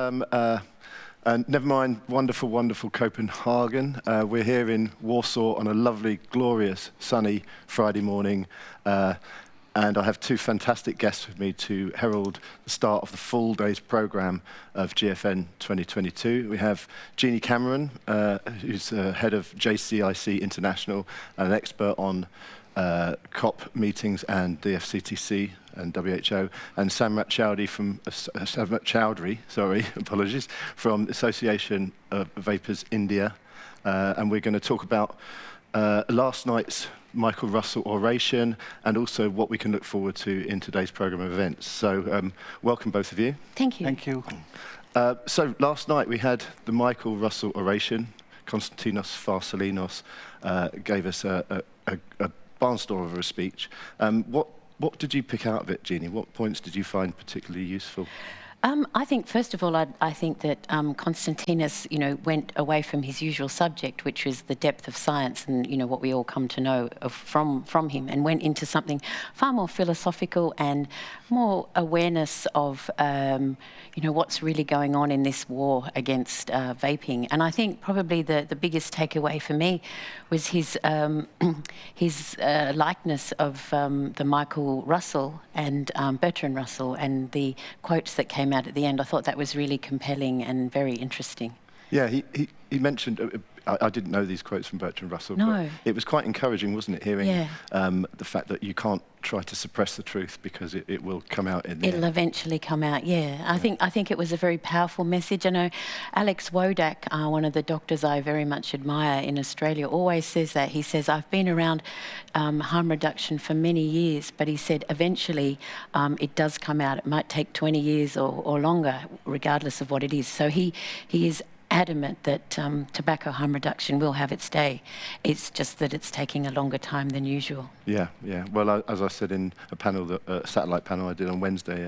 And never mind wonderful, wonderful Copenhagen. We're here in Warsaw on a lovely, glorious, sunny Friday morning. And I have two fantastic guests with me to herald the start of the full day's programme of GFN 2022. We have Jeannie Cameron, who's head of JCIC International and an expert on COP meetings and the FCTC and WHO, and Samrat Chowdhury, apologies, from Association of Vapers India. And we're going to talk about last night's Michael Russell Oration and also what we can look forward to in today's programme of events. So welcome both of you. Thank you. Thank you. So last night we had the Michael Russell Oration. Konstantinos Farsalinos gave us a barnstormer of a speech. What did you pick out of it, Jeannie? What points did you find particularly useful? I think, first of all, I think that Konstantinos, went away from his usual subject, which is the depth of science and, what we all come to know from him, and went into something far more philosophical and more awareness of, what's really going on in this war against vaping. And I think probably the biggest takeaway for me was his likeness of the Michael Russell and Bertrand Russell and the quotes that came out at the end. I thought that was really compelling and very interesting. Yeah, he mentioned, I didn't know these quotes from Bertrand Russell, no. But it was quite encouraging, wasn't it, hearing the fact that you can't try to suppress the truth because it will come out in the It'll eventually come out, yeah. I think it was a very powerful message. I know Alex Wodak, one of the doctors I very much admire in Australia, always says that. He says, I've been around harm reduction for many years, but he said eventually it does come out. It might take 20 years or longer, regardless of what it is. So he is adamant that tobacco harm reduction will have its day. It's just that it's taking a longer time than usual. Yeah. Well, as I said in a panel, a satellite panel I did on Wednesday,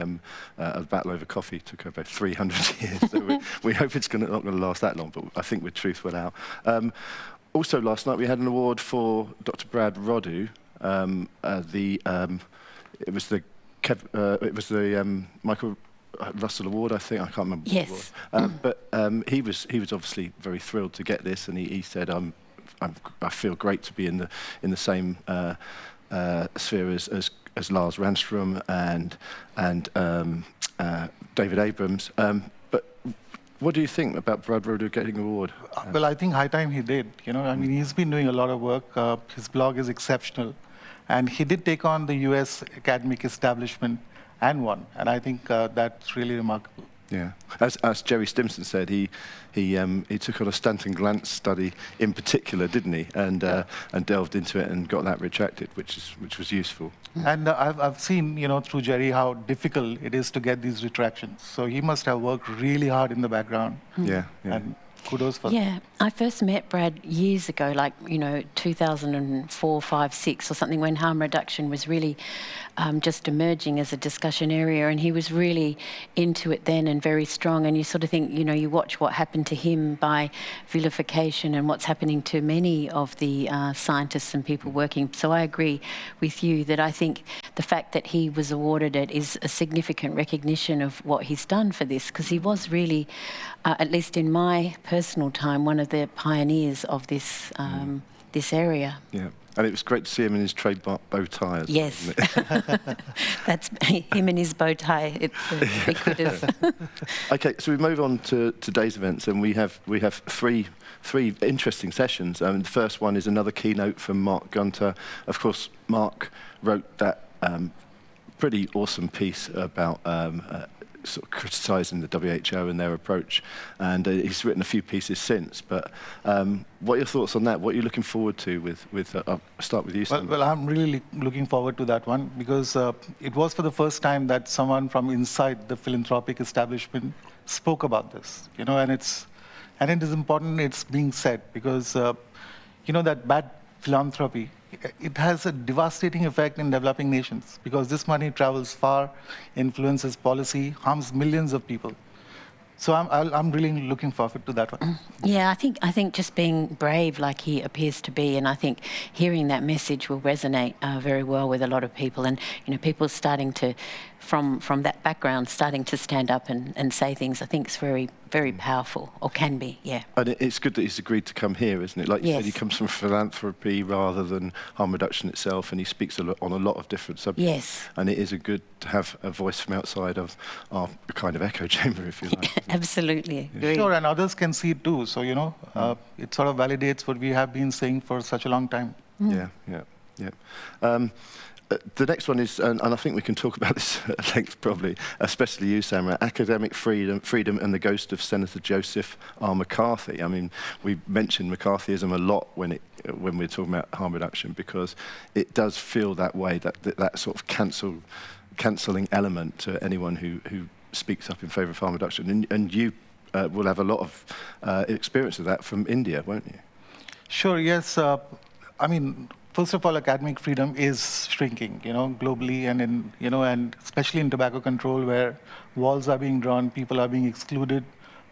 a battle over coffee took about 300 years. So we hope it's not going to last that long, but I think with truth will out. Also, last night we had an award for Dr. Brad Rodu. It was the Michael Russell Award, I think. I can't remember. Yes. But he was obviously very thrilled to get this, and he said, "I feel great to be in the same sphere as Lars Randstrom and David Abrams." But what do you think about Brad Rodu getting an award? Well, I think high time he did. He's been doing a lot of work. His blog is exceptional, and he did take on the U.S. academic establishment and won, and I think that's really remarkable. Yeah, as Jerry Stimson said, he took on a Stanton Glantz study in particular, didn't he? And delved into it and got that retracted, which was useful. And I've seen, through Jerry, how difficult it is to get these retractions. So he must have worked really hard in the background. Yeah. And kudos for that. Yeah, I first met Brad years ago, 2004, 5, 6 or something, when harm reduction was really just emerging as a discussion area, and he was really into it then and very strong. And you sort of think, you watch what happened to him by vilification and what's happening to many of the scientists and people working. So I agree with you that I think the fact that he was awarded it is a significant recognition of what he's done for this, because he was really, at least in my personal time, one of the pioneers of this this area. Yeah, and it was great to see him in his trademark bow tie. Yes, that's him in his bow tie. It could have. Okay, so we move on to today's events, and we have three interesting sessions. The first one is another keynote from Mark Gunter. Of course, Mark wrote that pretty awesome piece about sort of criticising the WHO and their approach, and he's written a few pieces since. But what are your thoughts on that? What are you looking forward to with I'll start with you, Sam. Well, I'm really looking forward to that one, because it was for the first time that someone from inside the philanthropic establishment spoke about this, and it is important it's being said, because that bad philanthropy, it has a devastating effect in developing nations, because this money travels far, influences policy, harms millions of people. So I'm really looking forward to that one. Yeah, I think just being brave like he appears to be, and I think hearing that message will resonate very well with a lot of people. And people starting to from that background starting to stand up and say things, I think it's very, very powerful, or can be, yeah. And it's good that he's agreed to come here, isn't it? Like you said, he comes from philanthropy rather than harm reduction itself, and he speaks on a lot of different subjects. Yes. And it is good to have a voice from outside of our kind of echo chamber, if you like. Absolutely. Yeah. Sure, and others can see it too. So, it sort of validates what we have been saying for such a long time. Yeah. The next one is, and I think we can talk about this at length probably, especially you, Samra, academic freedom and the ghost of Senator Joseph R. McCarthy. I mean, we mentioned McCarthyism a lot when we're talking about harm reduction, because it does feel that way, that sort of cancelling element to anyone who speaks up in favour of harm reduction. And you will have a lot of experience of that from India, won't you? Sure, yes. I mean, first of all, academic freedom is shrinking, globally, and and especially in tobacco control, where walls are being drawn, people are being excluded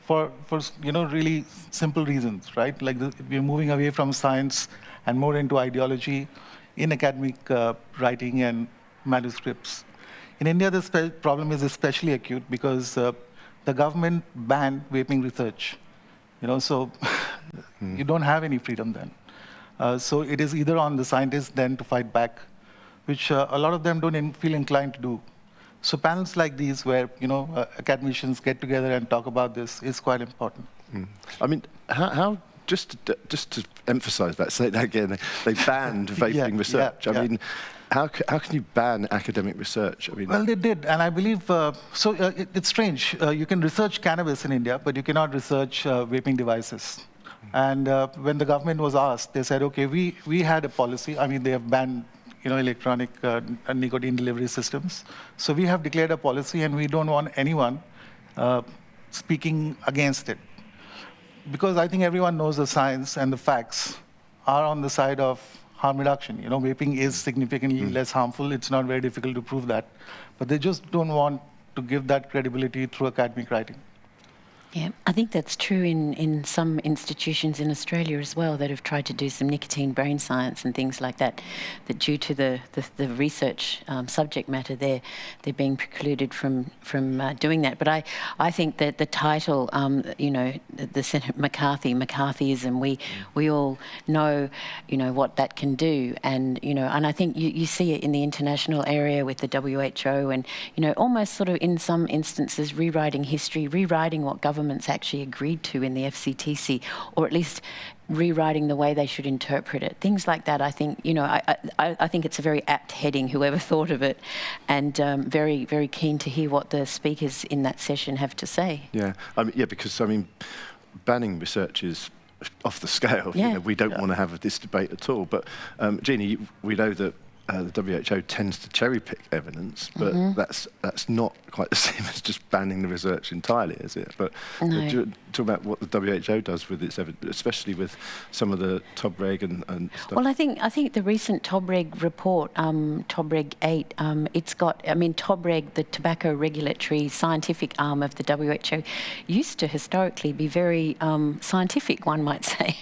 for really simple reasons, right? Like we're moving away from science and more into ideology in academic writing and manuscripts. In India, this problem is especially acute because the government banned vaping research, so you don't have any freedom then. So it is either on the scientists then to fight back, which a lot of them don't feel inclined to do. So panels like these where, academicians get together and talk about this is quite important. I mean, how just to emphasize that, say that again, they banned vaping research. I mean, how can you ban academic research? I mean, well, they did, and I believe, it's strange. You can research cannabis in India, but you cannot research vaping devices. And when the government was asked, they said, okay, we had a policy. I mean, they have banned, electronic nicotine delivery systems. So we have declared a policy, and we don't want anyone speaking against it. Because I think everyone knows the science and the facts are on the side of harm reduction. Vaping is significantly less harmful. It's not very difficult to prove that. But they just don't want to give that credibility through academic writing. Yeah, I think that's true in some institutions in Australia as well that have tried to do some nicotine brain science and things like that, that due to the research subject matter, they're being precluded from doing that. But I think that the title, the Senator McCarthyism, we all know, what that can do, and and I think you see it in the international area with the WHO, and almost sort of in some instances rewriting history, rewriting what governments actually agreed to in the FCTC, or at least rewriting the way they should interpret it. Things like that, I think, I think it's a very apt heading, whoever thought of it, and very, very keen to hear what the speakers in that session have to say. Yeah, because banning research is off the scale. Yeah. We don't want to have this debate at all. But Jeannie, we know that the WHO tends to cherry-pick evidence, but that's not quite the same as just banning the research entirely, is it? But No. Talk about what the WHO does with its evidence, especially with some of the TOBREG and stuff. Well, I think the recent TOBREG report, TOBREG 8, it's got, TOBREG, the tobacco regulatory scientific arm of the WHO, used to historically be very scientific, one might say.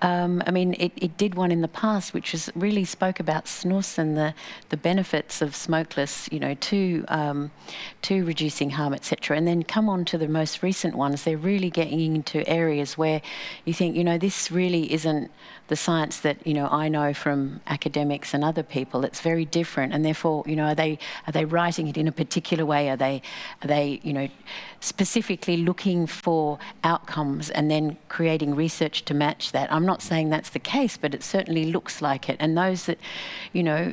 It did one in the past, which was really spoke about snus and the benefits of smokeless, to reducing harm, etc. And then come on to the most recent ones. They're really getting into areas where you think, this really isn't the science that I know from academics and other people. It's very different, and therefore, are they writing it in a particular way? Are they specifically looking for outcomes and then creating research to match that? I'm not saying that's the case, but it certainly looks like it. And those that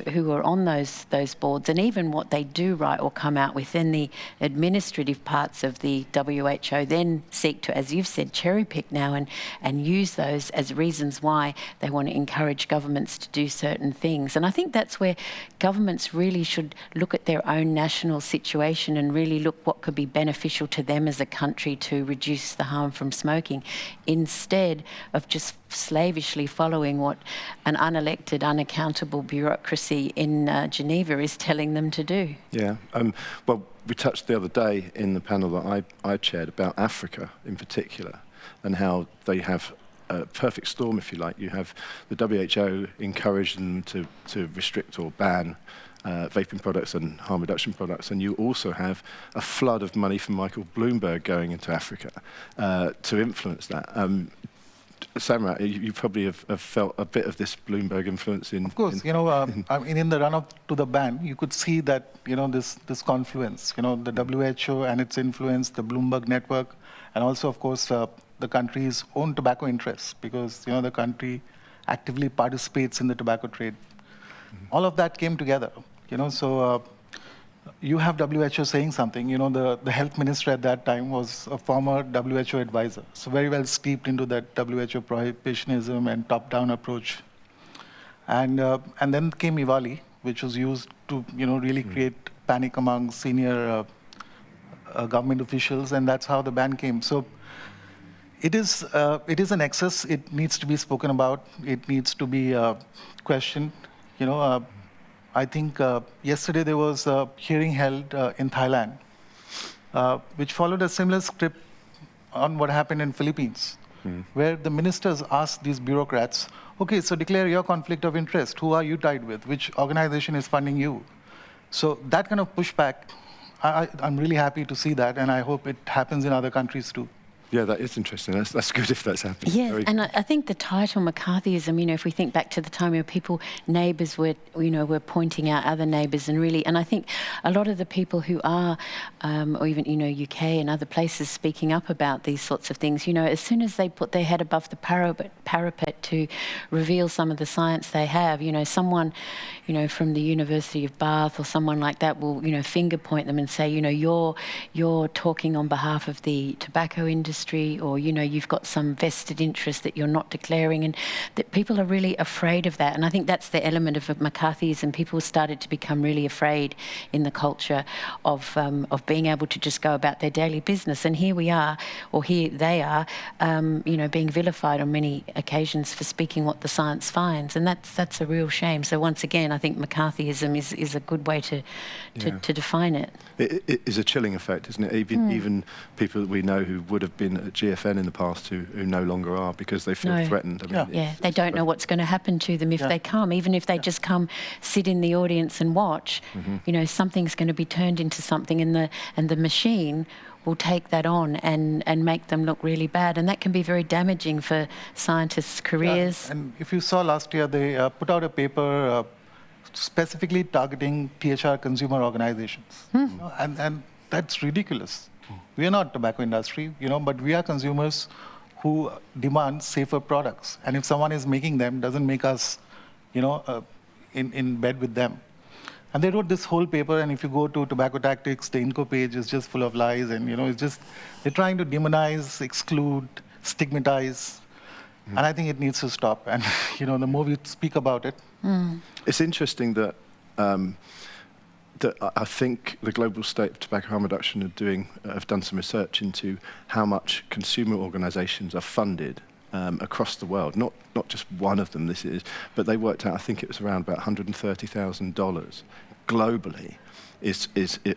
who are on those boards, and even what they do write or come out with, then the administrative parts of the WHO then seek to, as you've said, cherry pick now and use those as reasons why they want to encourage governments to do certain things. And I think that's where governments really should look at their own national situation and really look what could be beneficial to them as a country to reduce the harm from smoking, instead of just slavishly following what an unelected, unaccountable bureaucracy in Geneva is telling them to do. Yeah. Well, we touched the other day in the panel that I chaired about Africa in particular, and how they have a perfect storm, if you like. You have the WHO encouraging them to restrict or ban vaping products and harm reduction products, and you also have a flood of money from Michael Bloomberg going into Africa to influence that. Samrat, you probably have felt a bit of this Bloomberg influence in... Of course, I mean, in the run-up to the ban, you could see that, this confluence, the WHO and its influence, the Bloomberg network, and also, of course, the country's own tobacco interests, because, the country actively participates in the tobacco trade. All of that came together, so you have WHO saying something. The health minister at that time was a former WHO advisor, so very well steeped into that WHO prohibitionism and top-down approach. And then came Iwali, which was used to, really create panic among senior government officials, and that's how the ban came. So it is an excess. It needs to be spoken about. It needs to be questioned. I think yesterday there was a hearing held in Thailand, which followed a similar script on what happened in Philippines, where the ministers asked these bureaucrats, okay, so declare your conflict of interest. Who are you tied with? Which organization is funding you? So that kind of pushback, I'm really happy to see that, and I hope it happens in other countries too. Yeah, that is interesting. That's good if that's happening. Yeah, and I think the title McCarthyism, if we think back to the time where neighbours were pointing out other neighbours, and I think a lot of the people who are, or even, UK and other places speaking up about these sorts of things, as soon as they put their head above the parapet to reveal some of the science they have, someone, from the University of Bath or someone like that will, finger point them and say, you're talking on behalf of the tobacco industry, or you've got some vested interest that you're not declaring, and that people are really afraid of that. And I think that's the element of McCarthyism. People started to become really afraid in the culture of being able to just go about their daily business. And here we are, or here they are, being vilified on many occasions for speaking what the science finds, and that's a real shame. So once again, I think McCarthyism is a good way to define it. It is a chilling effect, isn't it? Even people that we know who would have been at GFN in the past who no longer are because they feel threatened. I mean, they don't know what's going to happen to them if they come. Even if they just come, sit in the audience and watch, something's going to be turned into something, and the machine will take that on and make them look really bad, and that can be very damaging for scientists' careers. And if you saw last year, they put out a paper specifically targeting THR consumer organizations, and that's ridiculous. We are not tobacco industry, but we are consumers who demand safer products. And if someone is making them, doesn't make us, in bed with them. And they wrote this whole paper, and if you go to Tobacco Tactics, the Inco page is just full of lies, and it's just, they're trying to demonize, exclude, stigmatize. And I think it needs to stop. And, the more we speak about it. It's interesting that I think the global state of tobacco harm reduction have done some research into how much consumer organisations are funded across the world. Not just one of them, but they worked out, I think it was around about $130,000 globally.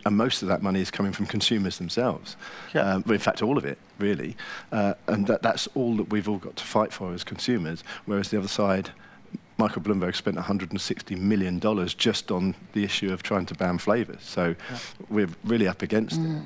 And most of that money is coming from consumers themselves. In fact, all of it, really. And that's all that we've all got to fight for as consumers, whereas the other side, Michael Bloomberg spent $160 million just on the issue of trying to ban flavours. So we're really up against it.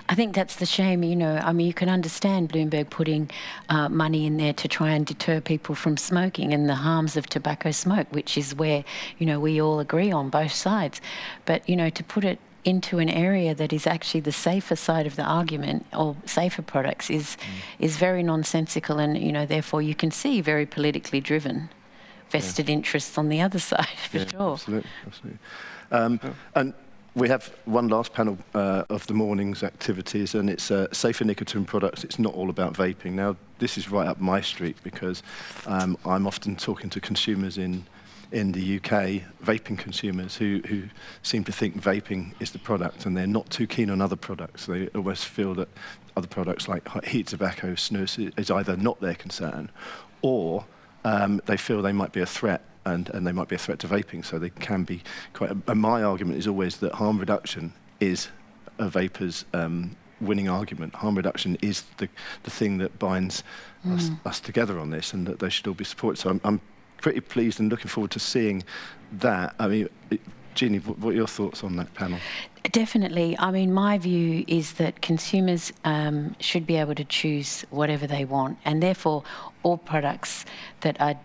I think that's the shame, you can understand Bloomberg putting money in there to try and deter people from smoking and the harms of tobacco smoke, which is where, we all agree on both sides. But, to put it into an area that is actually the safer side of the argument, or safer products, is very nonsensical, and, therefore you can see very politically driven vested interests on the other side, for sure. Absolutely. And we have one last panel of the morning's activities, and it's safer nicotine products. It's not all about vaping. Now, this is right up my street because I'm often talking to consumers in the UK, vaping consumers who seem to think vaping is the product, and they're not too keen on other products. They always feel that other products like heat tobacco, snus, is either not their concern, or they feel they might be a threat, and they might be a threat to vaping, so they can be quite... And my argument is always that harm reduction is a vapor's winning argument. Harm reduction is the thing that binds us together on this, and that they should all be supported. So I'm pretty pleased and looking forward to seeing that. I mean, Jeannie, what are your thoughts on that panel? Definitely. I mean, my view is that consumers should be able to choose whatever they want, and therefore all products that are,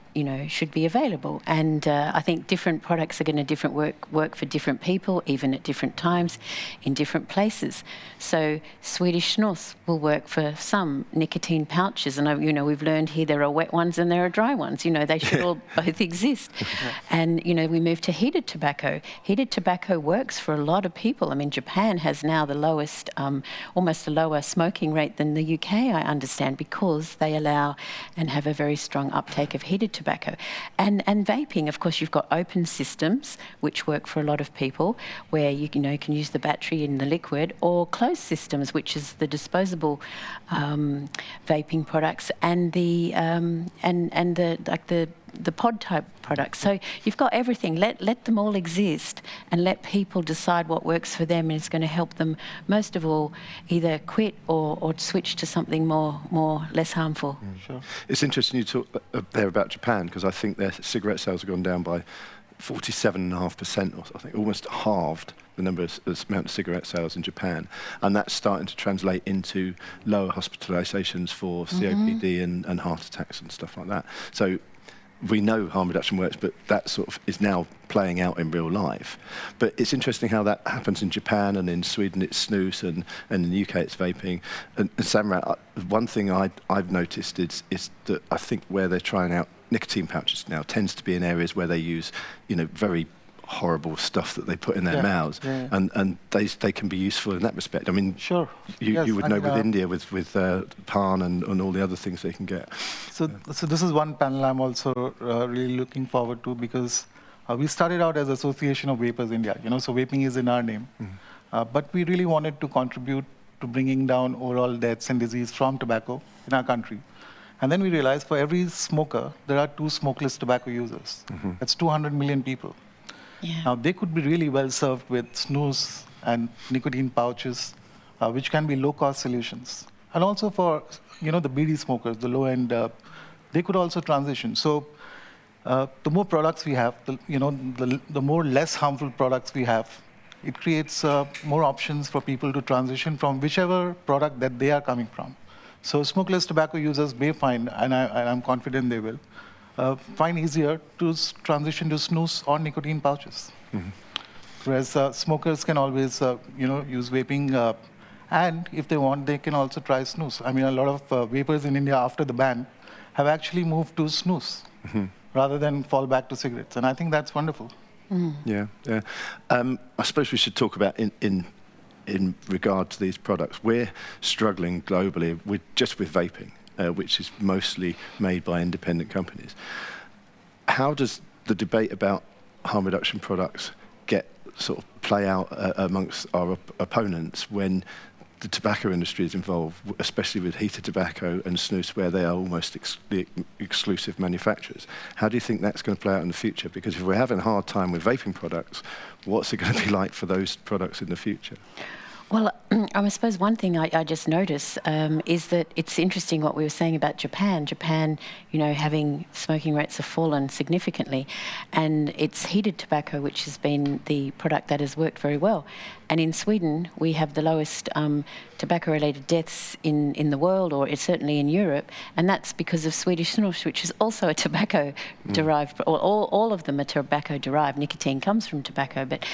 should be available. And I think different products are going to work for different people, even at different times, in different places. So Swedish snus will work for some nicotine pouches, and we've learned here there are wet ones and there are dry ones. They should all both exist. And we move to heated tobacco. Heated tobacco works for a lot of people. I mean, Japan has now the lowest, almost a lower smoking rate than the UK, I understand, because they allow and have a very strong uptake of heated tobacco. And vaping, of course, you've got open systems, which work for a lot of people, where you can use the battery in the liquid, or closed systems, which is the disposable vaping products, and the pod type products. So you've got everything. Let them all exist and let people decide what works for them, and it's going to help them most of all either quit or switch to something more less harmful. Sure. It's interesting you talk there about Japan, because I think their cigarette sales have gone down by 47.5%, or I think almost halved the amount of cigarette sales in Japan, and that's starting to translate into lower hospitalizations for COPD and heart attacks and stuff like that. So we know harm reduction works, but that sort of is now playing out in real life. But it's interesting how that happens in Japan, and in Sweden it's snus, and in the UK it's vaping. And Samrat, one thing I've noticed is that I think where they're trying out nicotine pouches now tends to be in areas where they use, very horrible stuff that they put in their mouths, and they can be useful in that respect. I mean, sure, you would know with India with pan and all the other things they can get. So this is one panel I'm also really looking forward to, because we started out as Association of Vapers India. So vaping is in our name, but we really wanted to contribute to bringing down overall deaths and disease from tobacco in our country. And then we realized for every smoker, there are 2 smokeless tobacco users. That's 200 million people. Yeah. Now, they could be really well served with snus and nicotine pouches, which can be low-cost solutions. And also for, the BD smokers, the low-end, they could also transition. So the more products we have, the more less harmful products we have, it creates more options for people to transition from whichever product that they are coming from. So smokeless tobacco users may find, and I'm confident they will, find easier to transition to snus or nicotine pouches. Whereas smokers can always, use vaping, and if they want, they can also try snus. I mean, a lot of vapers in India after the ban have actually moved to snus rather than fall back to cigarettes, and I think that's wonderful. Yeah. I suppose we should talk about in regard to these products. We're struggling globally with vaping, which is mostly made by independent companies. How does the debate about harm reduction products play out amongst our opponents when the tobacco industry is involved, especially with heated tobacco and snus, where they are almost the exclusive manufacturers? How do you think that's going to play out in the future? Because if we're having a hard time with vaping products, what's it going to be like for those products in the future? Well, I suppose one thing I just noticed is that it's interesting what we were saying about Japan. Japan, having smoking rates have fallen significantly, and it's heated tobacco which has been the product that has worked very well. And in Sweden, we have the lowest tobacco-related deaths in the world, or it's certainly in Europe, and that's because of Swedish snus, which is also a tobacco-derived, or all of them are tobacco-derived. Nicotine comes from tobacco, but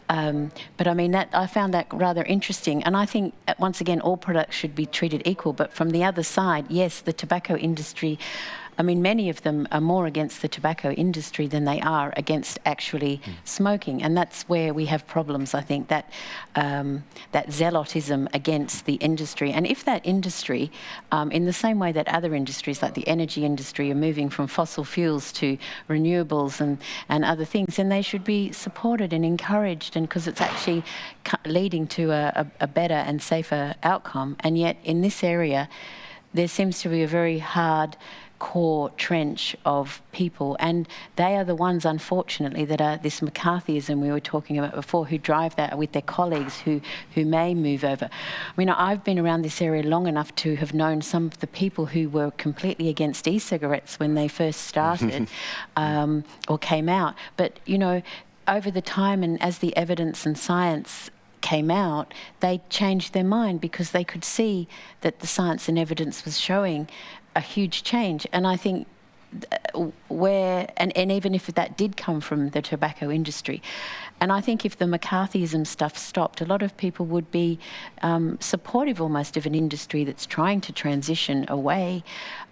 I mean, I found that rather interesting. And I think, once again, all products should be treated equal. But from the other side, yes, the tobacco industry, I mean, many of them are more against the tobacco industry than they are against actually smoking. And that's where we have problems, I think, that zealotism against the industry. And if that industry, in the same way that other industries like the energy industry are moving from fossil fuels to renewables and other things, then they should be supported and encouraged, and because it's actually leading to a better and safer outcome. And yet in this area, there seems to be a very hard core trench of people, and they are the ones, unfortunately, that are this McCarthyism we were talking about before, who drive that with their colleagues who may move over. I mean, I've been around this area long enough to have known some of the people who were completely against e-cigarettes when they first started or came out. But, over the time and as the evidence and science came out, they changed their mind because they could see that the science and evidence was showing a huge change. And I think and even if that did come from the tobacco industry, and I think if the McCarthyism stuff stopped, a lot of people would be supportive almost of an industry that's trying to transition away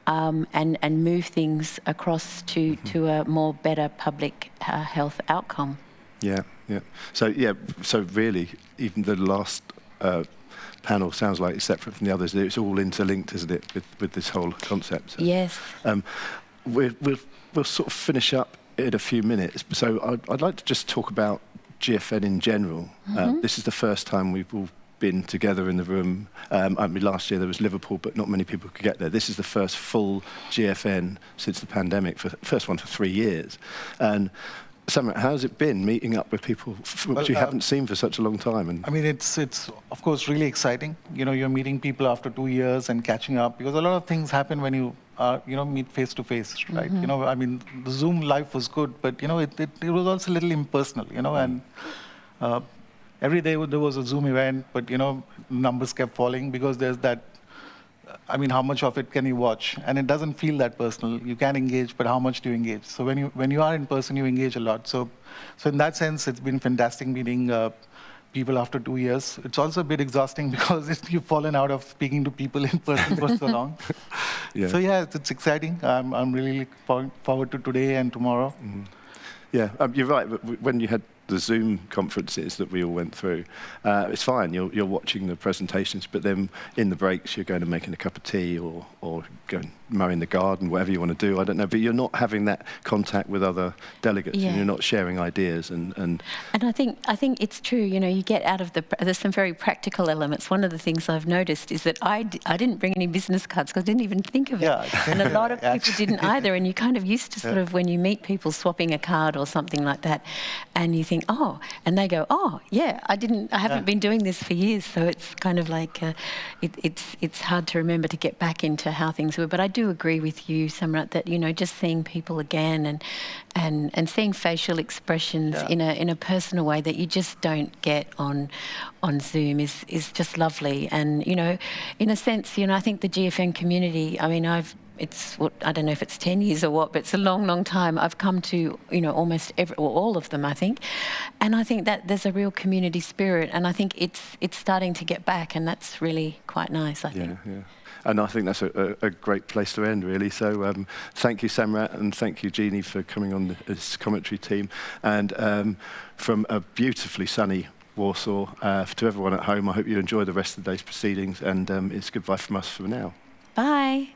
and move things across to a more better public health outcome. Yeah. So really, even the last panel sounds like it's separate from the others. It's all interlinked, isn't it, with this whole concept? So, yes. We'll sort of finish up in a few minutes. So I'd like to just talk about GFN in general. This is the first time we've all been together in the room. I mean, last year there was Liverpool, but not many people could get there. This is the first full GFN since the pandemic, first one for 3 years. And Samrat, how's it been meeting up with people which you haven't seen for such a long time? And I mean, it's of course really exciting. You know, you're meeting people after 2 years and catching up, because a lot of things happen when you meet face to face, right? You know, I mean, the Zoom life was good, but you know, it was also a little impersonal, you know, and every day there was a Zoom event, but you know, numbers kept falling because there's that. I mean, how much of it can you watch? And it doesn't feel that personal. You can engage, but how much do you engage? So when you are in person, you engage a lot. So in that sense, it's been fantastic meeting people after 2 years. It's also a bit exhausting because you've fallen out of speaking to people in person for so long. Yeah. So yeah, it's exciting. I'm really looking forward to today and tomorrow. Yeah, you're right. But when you had the Zoom conferences that we all went through, it's fine. You're watching the presentations, but then in the breaks you're going and making a cup of tea or going mowing the garden, whatever you want to do. I don't know, but you're not having that contact with other delegates, and you're not sharing ideas. And I think it's true. You know, you get out of there's some very practical elements. One of the things I've noticed is that I didn't bring any business cards because I didn't even think of it, and a lot of people didn't either. And you're kind of used to sort of when you meet people swapping a card or something like that, and you think, oh, and they go, oh, yeah, I haven't been doing this for years, so it's kind of like it's hard to remember to get back into how things were. But I do agree with you, Samrat, that you know, just seeing people again and seeing facial expressions in a personal way that you just don't get on Zoom is just lovely. And you know, in a sense, you know, I think the GFN community, I mean, I don't know if it's 10 years or what, but it's a long, long time. I've come to, you know, almost all of them, I think. And I think that there's a real community spirit, and I think it's starting to get back, and that's really quite nice, I think. Yeah. And I think that's a great place to end, really. So thank you, Samrat, and thank you, Jeannie, for coming on this commentary team. And from a beautifully sunny Warsaw, to everyone at home, I hope you enjoy the rest of the day's proceedings, and it's goodbye from us for now. Bye.